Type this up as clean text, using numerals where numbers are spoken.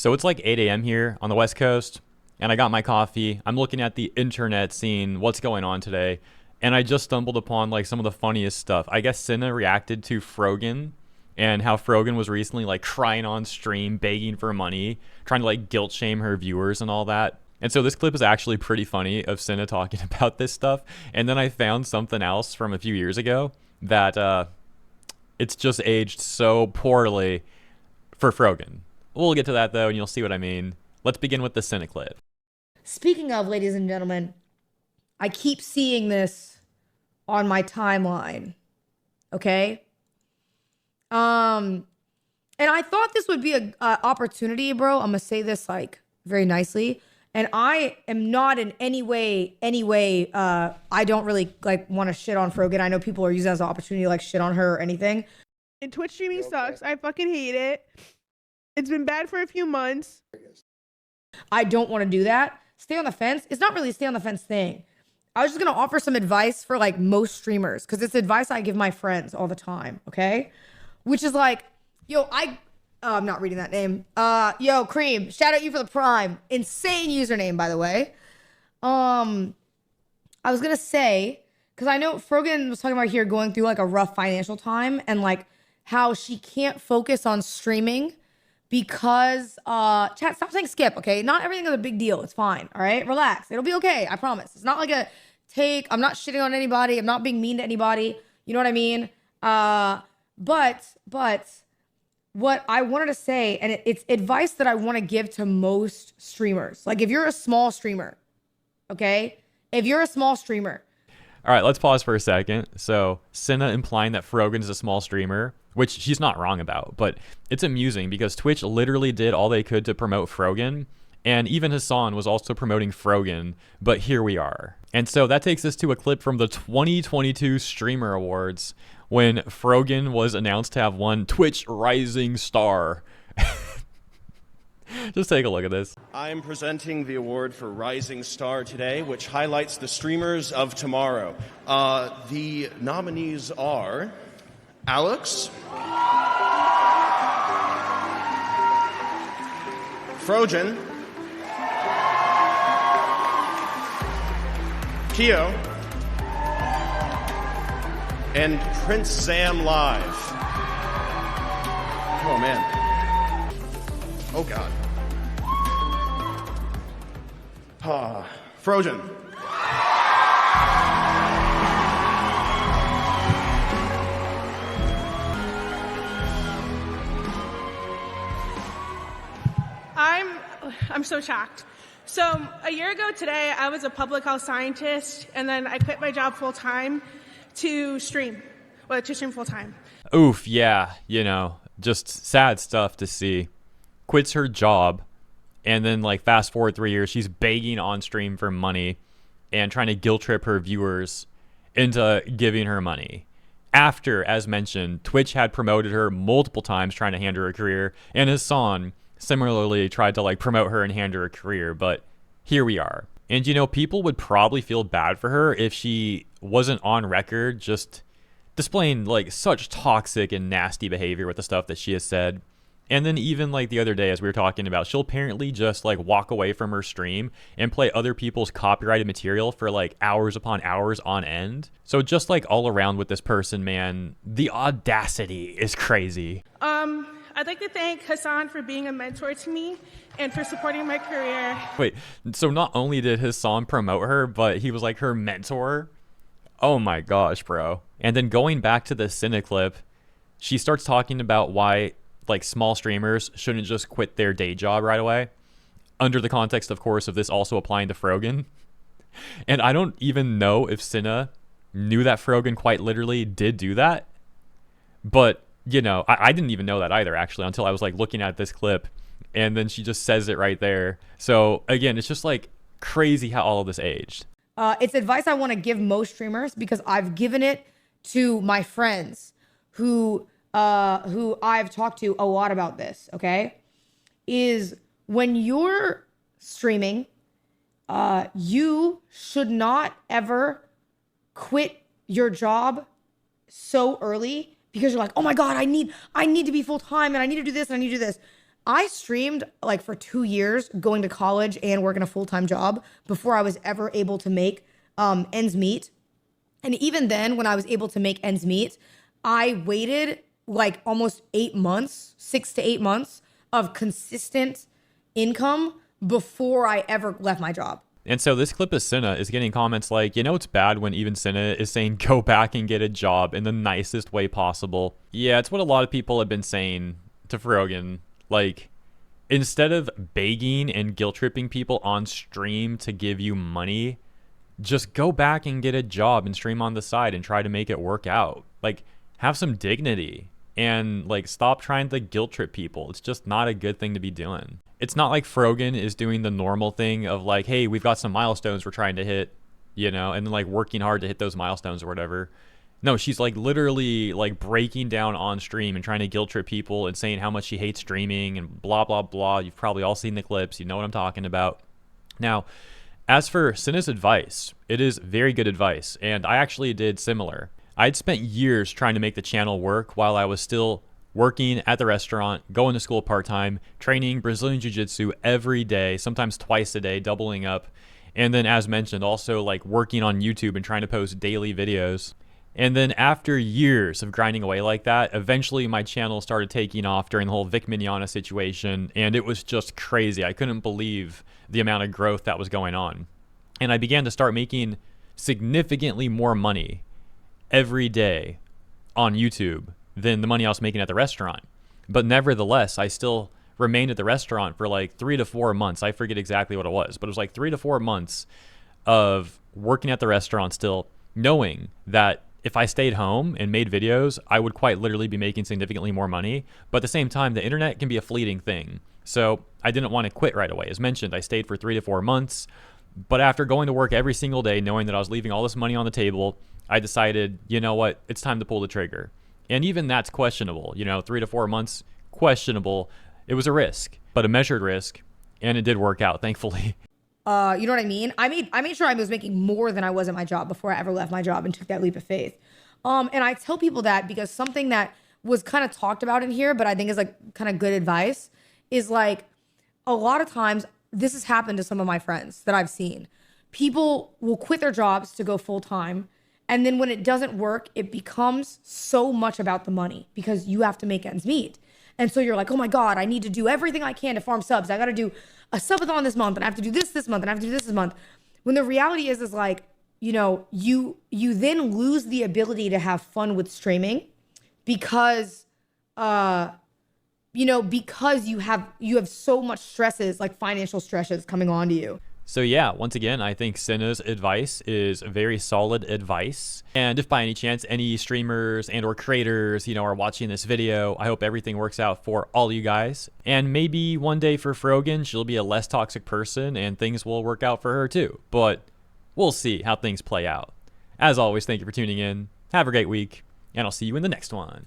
So it's like 8 a.m. here on the West Coast, and I got my coffee. I'm looking at the internet, seeing what's going on today, and I just stumbled upon like some of the funniest stuff. I guess Cinna reacted to Frogan and how Frogan was recently like crying on stream, begging for money, trying to like guilt shame her viewers and all that. And so this clip is actually pretty funny of Cinna talking about this stuff. And then I found something else from a few years ago that it's just aged so poorly for Frogan. We'll get to that though, and you'll see what I mean. Let's begin with the Cinna clip. Speaking of, ladies and gentlemen, I keep seeing this on my timeline. Okay? And I thought this would be a opportunity, bro. I'm gonna say this like very nicely. And I am not in any way, I don't really like want to shit on Frogan. I know people are using it as an opportunity to like shit on her or anything. And Twitch streaming sucks. I fucking hate it. It's been bad for a few months. I don't want to do that. Stay on the fence. It's not really a stay on the fence thing. I was just going to offer some advice for like most streamers, because it's advice I give my friends all the time. Okay. Which is like, yo, I'm not reading that name. Yo, Cream, shout out you for the Prime. Insane username, by the way. I was gonna say, because I know Frogan was talking about here going through like a rough financial time and like how she can't focus on streaming because chat, stop saying skip, okay? Not everything is a big deal. It's fine. All right, relax. It'll be okay. I promise. It's not like a take. I'm not shitting on anybody. I'm not being mean to anybody. You know what I mean? But what I wanted to say, and it's advice that I want to give to most streamers. Like if you're a small streamer, okay? If you're a small streamer. All right, let's pause for a second. So Cinna implying that Frogan is a small streamer, which she's not wrong about, but it's amusing because Twitch literally did all they could to promote Frogan, and even Hassan was also promoting Frogan, but here we are. And so that takes us to a clip from the 2022 Streamer Awards when Frogan was announced to have won Twitch Rising Star. Just take a look at this. I'm presenting the award for Rising Star today, which highlights the streamers of tomorrow. The nominees are Alex, Frogan, Keo, and Prince Zam Live. Oh man. Oh god. Frogan. I'm so shocked. So a year ago today, I was a public health scientist, and then I quit my job full time to stream. Well, to stream full time. Oof, yeah, you know, just sad stuff to see. Quits her job, and then like fast forward 3 years, she's begging on stream for money and trying to guilt trip her viewers into giving her money. After, as mentioned, Twitch had promoted her multiple times trying to hand her a career, and Hassan similarly tried to like promote her and hand her a career, but here we are. And you know, people would probably feel bad for her if she wasn't on record just displaying like such toxic and nasty behavior with the stuff that she has said. And then even like the other day, as we were talking about, she'll apparently just like walk away from her stream and play other people's copyrighted material for like hours upon hours on end. So just like all around with this person, man, the audacity is crazy. I'd like to thank Hassan for being a mentor to me and for supporting my career. Wait, so not only did Hassan promote her, but he was like her mentor? Oh my gosh, bro. And then going back to the Cinna clip, she starts talking about why like small streamers shouldn't just quit their day job right away, under the context, of course, of this also applying to Frogan. And I don't even know if Cinna knew that Frogan quite literally did do that, but you know, I didn't even know that either, actually, until I was like looking at this clip, and then she just says it right there. So again, it's just like crazy how all of this aged. It's advice I want to give most streamers because I've given it to my friends who I've talked to a lot about this, okay? Is when you're streaming, you should not ever quit your job so early because you're like, oh my God, I need to be full time and I need to do this and I need to do this. I streamed like for 2 years, going to college and working a full-time job before I was ever able to make ends meet. And even then, when I was able to make ends meet, I waited like almost 8 months, 6 to 8 months of consistent income before I ever left my job. And so this clip of Cinna is getting comments like, it's bad when even Cinna is saying go back and get a job in the nicest way possible. Yeah, it's what a lot of people have been saying to Frogan. Like, instead of begging and guilt tripping people on stream to give you money, just go back and get a job and stream on the side and try to make it work out. Like, have some dignity and like stop trying to guilt trip people. It's just not a good thing to be doing. It's not like Frogan is doing the normal thing of like, hey, we've got some milestones we're trying to hit, and then like working hard to hit those milestones or whatever. No, she's like literally like breaking down on stream and trying to guilt trip people and saying how much she hates streaming and blah, blah, blah. You've probably all seen the clips. You know what I'm talking about. Now, as for Cinna's advice, it is very good advice. And I actually did similar. I'd spent years trying to make the channel work while I was still working at the restaurant, going to school part-time, training Brazilian Jiu-Jitsu every day, sometimes twice a day, doubling up. And then, as mentioned, also like working on YouTube and trying to post daily videos. And then after years of grinding away like that, eventually my channel started taking off during the whole Vic Mignogna situation, and it was just crazy. I couldn't believe the amount of growth that was going on. And I began to start making significantly more money every day on YouTube than the money I was making at the restaurant. But nevertheless, I still remained at the restaurant for like 3 to 4 months. I forget exactly what it was, but it was like 3 to 4 months of working at the restaurant still, knowing that if I stayed home and made videos, I would quite literally be making significantly more money. But at the same time, the internet can be a fleeting thing. So I didn't want to quit right away. As mentioned, I stayed for 3 to 4 months. But after going to work every single day, knowing that I was leaving all this money on the table, I decided, you know what, it's time to pull the trigger. And even that's questionable. 3 to 4 months, questionable. It was a risk, but a measured risk. And it did work out, thankfully. You know what I mean? I made sure I was making more than I was at my job before I ever left my job and took that leap of faith. And I tell people that because something that was kind of talked about in here, but I think is like kind of good advice, is like a lot of times this has happened to some of my friends that I've seen. People will quit their jobs to go full time. And then when it doesn't work, it becomes so much about the money because you have to make ends meet. And so you're like, oh my God, I need to do everything I can to farm subs. I got to do a subathon this month, and I have to do this month, and I have to do this month. When the reality is like, you then lose the ability to have fun with streaming because, because you have so much stresses, like financial stresses coming onto you. So yeah, once again, I think Cinna's advice is very solid advice. And if by any chance any streamers and or creators, are watching this video, I hope everything works out for all you guys. And maybe one day for Frogan, she'll be a less toxic person and things will work out for her too. But we'll see how things play out. As always, thank you for tuning in. Have a great week, and I'll see you in the next one.